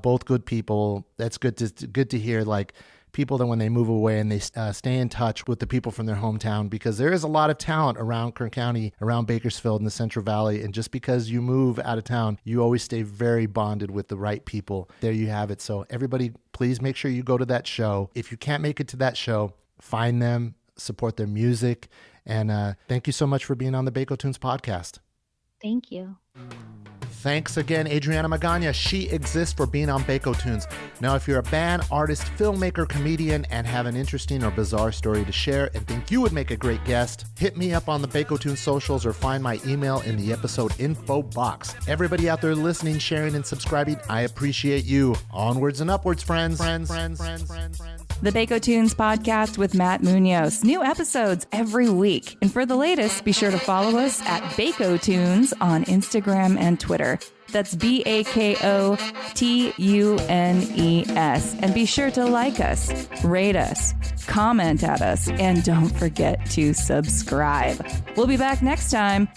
both good people. That's good to hear. Like, people that when they move away and they stay in touch with the people from their hometown, because there is a lot of talent around Kern County, around Bakersfield in the Central Valley. And just because you move out of town, you always stay very bonded with the right people. There you have it. So everybody, please make sure you go to that show. If you can't make it to that show, find them, support their music. And thank you so much for being on the Bakotunes podcast. Thank you. Thanks again, Adriana Magana. She Exists for being on Bakotunes. Now, if you're a band, artist, filmmaker, comedian, and have an interesting or bizarre story to share and think you would make a great guest, hit me up on the Bakotunes socials or find my email in the episode info box. Everybody out there listening, sharing, and subscribing, I appreciate you. Onwards and upwards, friends. The Bakotunes podcast with Matt Munoz. New episodes every week. And for the latest, be sure to follow us at Bakotunes on Instagram and Twitter. That's BAKOTUNES. And be sure to like us, rate us, comment at us, and don't forget to subscribe. We'll be back next time.